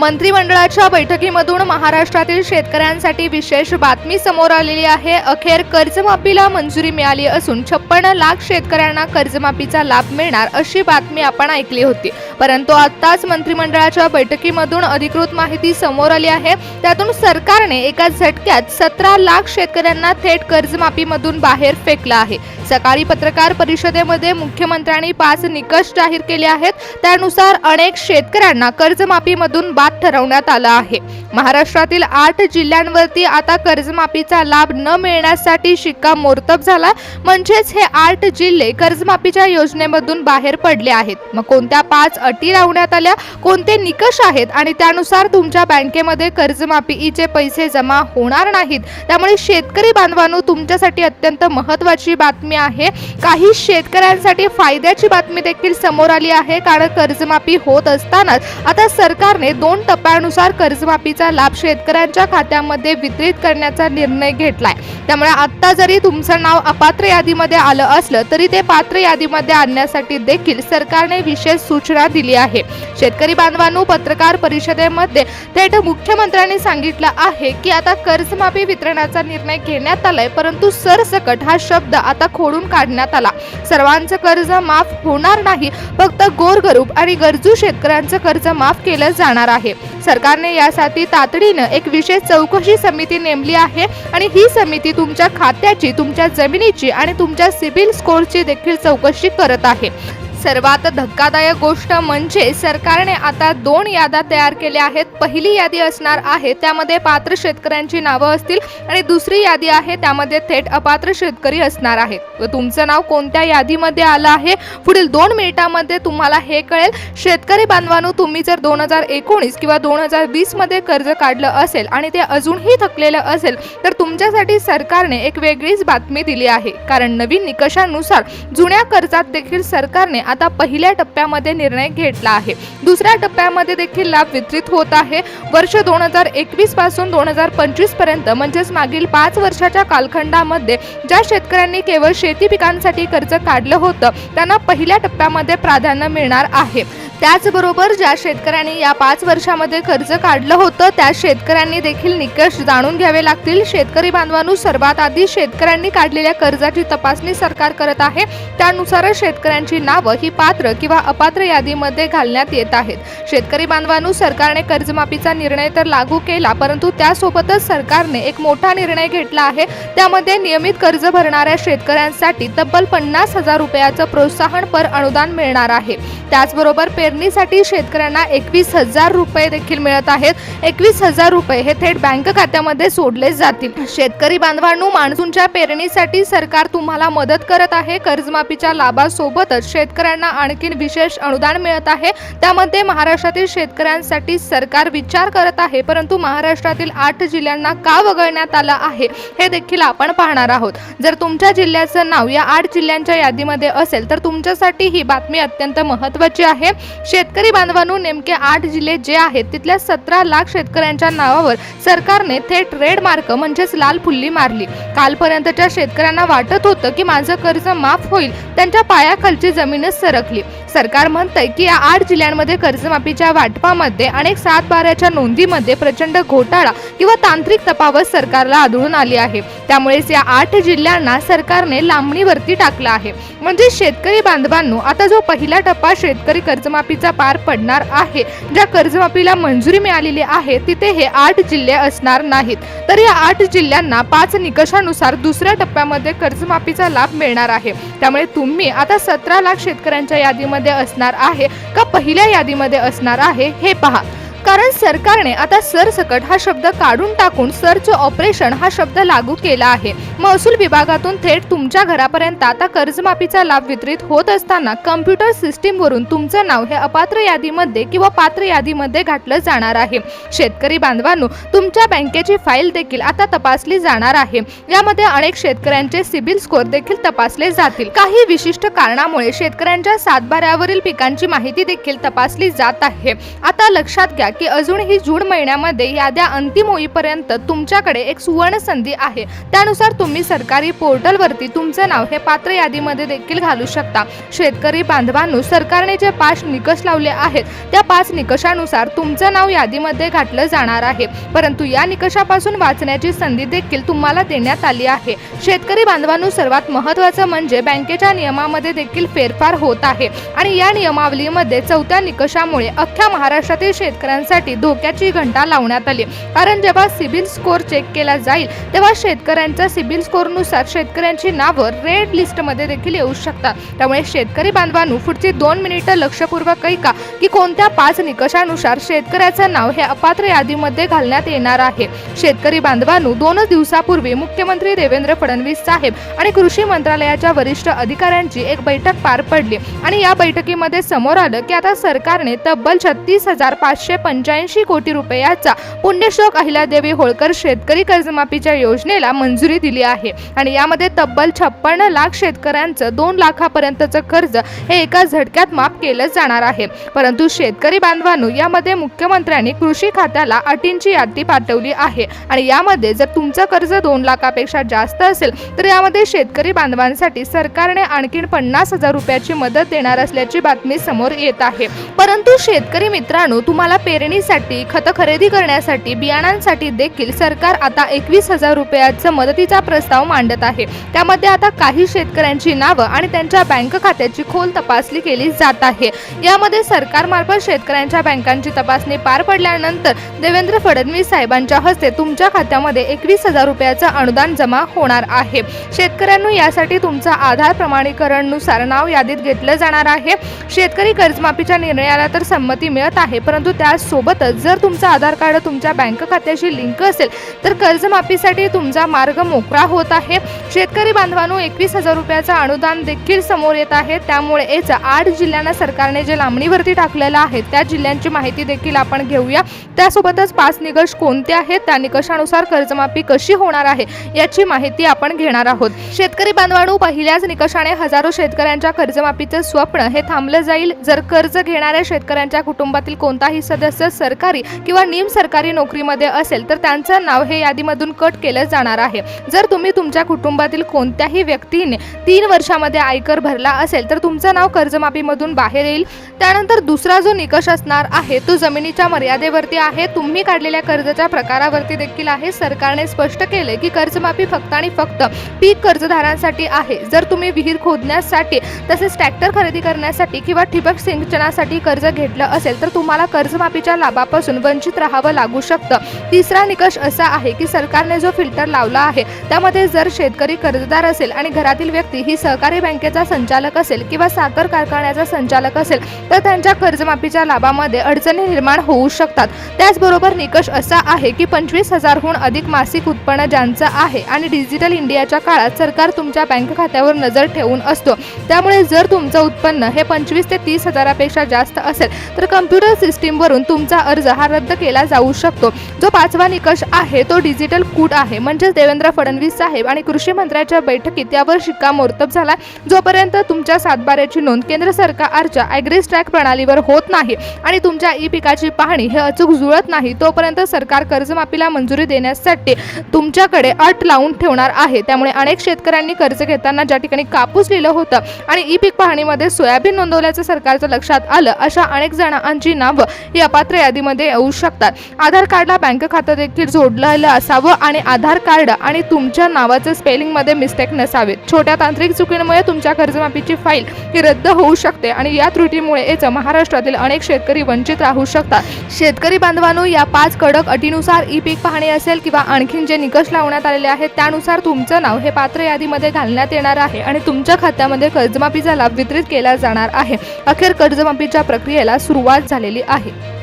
मंत्रिमंडळाच्या बैठकीमधून महाराष्ट्रातील शेतकऱ्यांसाठी विशेष बातमी समोर आलेली आहे। अखेर कर्जमाफीला मंजुरी मिळाली असून 56 लाख शेतकऱ्यांना कर्जमाफीचा लाभ मिळणार अशी बातमी आपण ऐकली होती। परंतु आताच मंत्रिमंडळाच्या बैठकीमधून अधिकृत माहिती समोर आली आहे। त्यातून सरकारने एका झटक्यात 17 लाख शेतकऱ्यांना थेट कर्जमाफीमधून बाहेर फेकलं आहे। सकाळी पत्रकार परिषदेमध्ये मुख्यमंत्र्यांनी 5 निकष जाहीर केले आहेत। त्यानुसार अनेक शेतकऱ्यांना कर्जमाफीमधून बाद ठरवण्यात आलं आहे। महाराष्ट्रातील 8 जिल्ह्यांवरती आता कर्जमाफीचा लाभ न मिळण्यासाठी शिक्कामोर्तब झाला। म्हणजेच हे 8 जिल्हे कर्जमाफीच्या योजनेमधून बाहेर पडले आहेत। मग कोणत्या 5 अटी लावण्यात आल्या, कोणते निकष आहेत आणि त्यानुसार तुमच्या बँकेमध्ये कर्जमाफीचे पैसे जमा होणार नाहीत। त्यामुळे शेतकरी बांधवांनो, तुमच्यासाठी अत्यंत महत्त्वाची बातमी आहे। काही शेतकऱ्यांसाठी फायद्याची बातमी देखील समोर आली आहे, कारण कर्जमाफी होत असतानाच आता सरकारने 2 टप्प्यानुसार कर्जमाफीचा लाभ शेतकऱ्यांच्या खात्यामध्ये वितरित करण्याचा निर्णय घेतलाय। त्यामुळे आता जरी तुमचं नाव अपात्र यादीमध्ये आलं असलं तरी ते पात्र यादीमध्ये आणण्यासाठी देखील सरकारने विशेष सूचना दिली आहे। शेतकरी बांधवांनो, पत्रकार परिषदेमध्ये थेट मुख्यमंत्र्यांनी सांगितलं आहे की आता कर्जमाफी वितरणाचा निर्णय घेण्यात आलाय, परंतु सरसकट हा शब्द आता खोडून काढण्यात आला। सर्वांचं कर्ज माफ होणार नाही, फक्त गोरगरीब आणि गरजू शेतकऱ्यांचं कर्ज माफ केलं जाणार आहे। सरकारने यासाठी तातडीनं एक विशेष चौकशी समिती नेमली आहे आणि ही समिती तुमच्या खात्याची, तुमच्या जमिनीची आणि तुमच्या सिबिल स्कोअरची देखील चौकशी करत आहे। सर्वात धक्कादायक गोष्ट म्हणजे सरकारने आता 2 याद्या तयार केल्या आहेत। पहिली यादी असणार आहे त्यामध्ये पात्र शेतकऱ्यांची नावं असतील आणि दुसरी यादी आहे त्यामध्ये थेट अपात्र शेतकरी असणार आहेत। व तुमचं नाव कोणत्या यादीमध्ये आलं आहे पुढील 2 मिनिटांमध्ये तुम्हाला हे कळेल। शेतकरी बांधवांनो, तुम्ही जर 2019 किंवा 2020 मध्ये कर्ज काढलं असेल आणि ते अजूनही थकलेलं असेल तर तुमच्यासाठी सरकारने एक वेगळीच बातमी दिली आहे, कारण नवीन निकषानुसार जुन्या कर्जात देखील सरकारने आता पहिल्या टप्प्यामध्ये निर्णय घेतला आहे। दुसऱ्या टप्प्यामध्ये देखील लाभ वितरित होत आहे। वर्ष 2021 पासून 2025 पर्यंत म्हणजेच मागील 5 वर्षाच्या कालखंडामध्ये ज्या शेतकऱ्यांनी केवळ शेती पिकांसाठी कर्ज काढलं होतं त्यांना पहिल्या टप्प्यामध्ये प्राधान्य मिळणार आहे। त्याचबरोबर ज्या शेतकऱ्यांनी या 5 वर्षामध्ये कर्ज काढलं होतं त्या शेतकऱ्यांनी देखील निकष जाणून घ्यावे लागतील। शेतकरी बांधवांनो, सर्वात आधी शेतकऱ्यांनी काढलेल्या कर्जाची तपासणी सरकार करत आहे। त्यानुसार शेतकऱ्यांची नावं ही पात्र किंवा अपात्र यादीमध्ये घालण्यात येत आहेत। शेतकरी बांधवांनो, सरकारने कर्जमाफीचा निर्णय तर लागू केला, परंतु त्यासोबतच सरकारने एक मोठा निर्णय घेतला आहे। त्यामध्ये नियमित कर्ज भरणाऱ्या शेतकऱ्यांसाठी तब्बल 50,000 रुपयाचं प्रोत्साहनपर अनुदान मिळणार आहे। त्याचबरोबर पेरणीसाठी शेतकऱ्यांना 21,000 रुपये देखील मिळत आहेत। 21,000 रुपये हे थेट बँक खात्यामध्ये सोडले जातील। शेतकरी बांधवांनो, मान्सूनच्या पेरणीसाठी सरकार तुम्हाला मदत करत आहे। कर्जमाफीच्या लाभासोबतच शेतकऱ्यांना आणखीन विशेष अनुदान मिळत आहे। त्यामध्ये महाराष्ट्रातील शेतकऱ्यांसाठी सरकार विचार करत आहे, परंतु महाराष्ट्रातील 8 जिल्ह्यांना का वगळण्यात आलं आहे हे देखील आपण पाहणार आहोत। जर तुमच्या जिल्ह्याचं नाव या 8 जिल्ह्यांच्या यादीमध्ये असेल तर तुमच्यासाठी ही बातमी अत्यंत महत्त्वाची आहे। शेतकरी बांधवांनो, नेमके 8 जिल्हे जे आहेत तिथल्या 17 लाख शेतकऱ्यांच्या नावावर सरकारने थेट रेड मार्क म्हणजेच लाल फुल्ली मारली। कालपर्यंतच्या शेतकऱ्यांना वाटत होतं की माझं कर्ज माफ होईल, त्यांच्या पायाखालची जमीनच सरकली। सरकार म्हणतंय की या 8 जिल्ह्यांमध्ये कर्जमाफीच्या वाटपामध्ये अनेक 7/12च्या नोंदीमध्ये प्रचंड घोटाळा किंवा तांत्रिक तफावत सरकारला आढळून आली आहे। त्यामुळेच या 8 जिल्ह्यांना सरकारने लांबणीवरती टाकलं आहे। म्हणजे शेतकरी बांधवांनो, आता जो पहिला टप्पा शेतकरी कर्जमाफीचा पार पडणार आहे, ज्या कर्जमाफीला मंजुरी मिळालेली आहे तिथे हे 8 जिल्हे असणार नाहीत। तर या 8 जिल्ह्यांना 5 निकषानुसार दुसऱ्या टप्प्यामध्ये कर्जमाफीचा लाभ मिळणार आहे। त्यामुळे तुम्ही आता 17 लाख शेतकऱ्यांच्या यादीमध्ये असणार आहे का पहिल्या यादीमध्ये असणार आहे हे पहा। कारण सरकारने आता सरसकट हा शब्द काढून टाकून सर्च ऑपरेशन हा शब्द लागू केला आहे। महसूल विभागातून थेट तुमच्या घरापर्यंत आता कर्जमाफीचा लाभ वितरित होत असताना कम्प्युटर सिस्टीमवरून तुमचं नाव हे अपात्र यादीमध्ये किंवा पात्र यादीमध्ये घातलं जाणार आहे। शेतकरी बांधवांनो, तुमच्या बँकेची फाईल देखील आता तपासली जाणार आहे। यामध्ये अनेक शेतकऱ्यांचे सिबिल स्कोअर देखील तपासले जातील। काही विशिष्ट कारणामुळे शेतकऱ्यांच्या 7/12वरील पिकांची माहिती देखील तपासली जात आहे। आता लक्षात घ्या की अजूनही जून महिन्यामध्ये याद्या अंतिम होईपर्यंत तुमच्याकडे एक सुवर्ण संधी आहे। त्यानुसार तुम्ही सरकारी पोर्टलवरती तुमचं नाव हे पात्र यादीमध्ये देखील घालू शकता। शेतकरी बांधवांनो, सरकारने जे 5 निकष लावले आहेत त्या 5 निकषानुसार तुमचं नाव यादीमध्ये घातलं जाणार आहे, परंतु या निकषापासून वाचण्याची संधी देखील तुम्हाला देण्यात आली आहे। शेतकरी बांधवांनो, सर्वात महत्त्वाचं म्हणजे बँकेच्या नियमामध्ये देखील फेरफार होत आहे आणि या नियमावलीमध्ये 4थ्या निकषामुळे अख्ख्या महाराष्ट्रातील शेतकऱ्यांसाठी धोक्याची घंटा लावण्यात आली। कारण जेव्हा सिबिल स्कोअर चेक केला जाईल तेव्हा शेतकऱ्यांच्या सिबिल स्कोअरनुसार शेतकऱ्यांची नावं रेड लिस्टमध्ये देखील येऊ शकतात। त्यामुळे शेतकरी बांधवांनो, पुढची 2 मिनिटं लक्षपूर्वक ऐका की कोणत्या 5 निकषानुसार शेतकऱ्याचं नाव हे अपात्र यादीमध्ये घालण्यात येणार आहे। शेतकरी बांधवांनो, 2 दिवसापूर्वी मुख्यमंत्री देवेंद्र फडणवीस साहेब आणि कृषी मंत्रालयाच्या वरिष्ठ अधिकाऱ्यांची एक बैठक पार पडली आणि या बैठकीमध्ये समोर आलं की आता सरकारने तब्बल 36,585 कोटी रुपयाचा पुण्यश्लोक अहिल्यादेवी होळकर शेतकरी कर्जमाफीच्या योजनेला मंजुरी दिली आहे आणि यामध्ये तब्बल 56 लाख शेतकऱ्यांचं 2 लाखापर्यंतचं कर्ज हे एका झटक्यात माफ केलं जाणार आहे। परंतु शेतकरी बांधवांनो, यामध्ये मुख्यमंत्र्यांनी कृषी खात्याला अटींची यादी पाठवली आहे आणि यामध्ये जर तुमचं कर्ज 2 लाखापेक्षा जास्त असेल तर यामध्ये शेतकरी बांधवांसाठी सरकारने आणखी 50,000 रुपयाची मदत देणार असल्याची बातमी समोर येत आहे। परंतु शेतकरी मित्रांनो, तुम्हाला पेरणीसाठी, खत खरेदी करण्यासाठी, बियाणांसाठी देखील सरकार आता 21,000 रुपयाचा मदतीचा प्रस्ताव मांडत आहे। त्यामध्ये आता काही शेतकऱ्यांची नावं आणि त्यांच्या बँक खात्याची खोल तपासणी केली जात आहे। यामध्ये सरकारमार्फत शेतकऱ्यांच्या बँकांची तपासणी पार पडल्यानंतर देवेंद्र फडणवीस साहेबांच्या हस्ते तुमच्या खात्यामध्ये 21,000 रुपयाचं अनुदान जमा होणार आहे। शेतकऱ्यांनो, यासाठी तुमचा आधार प्रमाणीकरणानुसार नाव यादीत घेतलं जाणार आहे। शेतकरी कर्जमाफीच्या निर्णयाला तर संमती मिळत आहे, परंतु त्यासोबतच जर तुमचं आधार कार्ड तुमच्या बँक खात्याशी लिंक असेल तर कर्जमाफीसाठी तुमचा मार्ग मोकळा होत आहे। शेतकरी बांधवांनो, 21,000 रुपयाचं अनुदान देखील समोर येत आहे। त्यामुळे याचा 8 जिल्ह्यांना सरकारने जे लांबणीवरती टाकलेलं आहे त्या जिल्ह्यांची माहिती देखील आपण घेऊया। त्यासोबतच 5 निकष कोणते आहेत, त्या निकषानुसार कर्जमाफी कशी होणार आहे याची माहिती आपण घेणार आहोत। शेतकरी बांधवांनो, पहिल्याच निकषाने हजारो शेतकऱ्यांच्या कर्जमाफीचं स्वप्न हे थांबलं जाईल। जर कर्ज घेणाऱ्या शेतकऱ्यांच्या कुटुंबातील कोणताही सदस्य सरकारी किंवा निम सरकारी नोकरीमध्ये असेल तर त्यांचं नाव हे यादीमधून कट केलं जाणार आहे। जर तुम्ही तुमच्या कुटुंबातील कोणत्याही व्यक्तीने 3 वर्षामध्ये आयकर भरला असेल तर तुमचं नाव कर्जमाफीमधून बाहेर येईल। त्यानंतर दुसरा जो निकष असणार आहे तो जमिनीच्या मर्यादेवरती आहे, तुम्ही काढलेल्या कर्जाच्या प्रकारावरती देखील आहे। सरकारने स्पष्ट केले की कर्जमाफी फक्त आणि फक्त पीक कर्जदारांसाठी आहे। जर तुम्ही विहीर खोदण्यासाठी, तसेच ट्रॅक्टर खरेदी करण्यासाठी किंवा ठिबक सिंचनासाठी कर्ज घेतलं असेल तर तुम्हाला कर्जमाफीच्या लाभापासून वंचित राहावं लागू शकतं। तिसरा निकष असा आहे की सरकारने जो फिल्टर लावला आहे त्यामध्ये जर शेतकरी कर्जदार असेल आणि घरातील व्यक्ती ही सहकारी बँकेचा संचालक असेल किंवा साखर कारखान्याचा संचालक असेल तर त्यांच्या कर्जमाफीच्या लाभामध्ये अडचणी निर्माण होऊ शकतात। त्याचबरोबर निकष असा आहे की 25,000हून अधिक मासिक उत्पन्न ज्यांचं आहे आणि डिजिटल इंडियाच्या काळात सरकार तुमच्या बँक खात्यावर नजर ठेवून असतो। त्यामुळे जर तुमचं उत्पन्न हे 25 ते 30 हजारापेक्षा जास्त असेल तर कम्प्युटर सिस्टीमवरून तुमचा अर्ज हा रद्द केला जाऊ शकतो। जो 5वा निकष आहे तो डिजिटल कूट आहे, म्हणजे देवेंद्र फडणवीस साहेब आणि कृषी मंत्र्यांच्या बैठकीत यावर शिक्कामोर्तब झाला। जोपर्यंत तुमच्या सातबाऱ्याची नोंद केंद्र सरकारच्या ॲग्रीज ट्रॅक प्रणालीवर होत नाही आणि तुमच्या ई पिकाची पाहणी हे अचूक जुळत नाही तोपर्यंत सरकार कर्जमाफीला मंजुरी देण्यासाठी तुमच्याकडे अट लावून ठेवणार आहे। त्यामुळे अनेक शेतकऱ्यांनी कर्ज घेताना ज्या ठिकाणी कापूस लिहिलं होतं आणि ई पीक पाहणीमध्ये सोयाबीन नोंदवल्याचं सरकारच्या लक्षात आलं, अशा अनेक जणांची नावं ही अपात्र यादीमध्ये येऊ शकतात। आधार कार्डला बँक खातं देखील जोडलेलं असावं आणि आधार कार्ड आणि तुमच्या नावाचं स्पेलिंगमध्ये मिस्टेक नसावे। छोट्या तांत्रिक चुकीमुळे तुमच्या कर्जमाफीची फाईल ही रद्द होऊ शकते आणि या त्रुटीमुळे महाराष्ट्रातील अनेक शेतकरी वंचित राहू शकतात। शेतकरी बांधवांनो, या 5 कडक अटीनुसार ई पीक पाहणी असेल किंवा आणखीन जे निकष लावण्यात आलेले आहेत त्यानुसार तुमचं नाव हे पात्र यादीमध्ये घालण्यात येणार आहे आणि तुमच्या खात्यामध्ये कर्जमाफीचा लाभ वितरित केला जाणार आहे। अखेर कर्जमाफीच्या प्रक्रियेला सुरुवात झालेली आहे।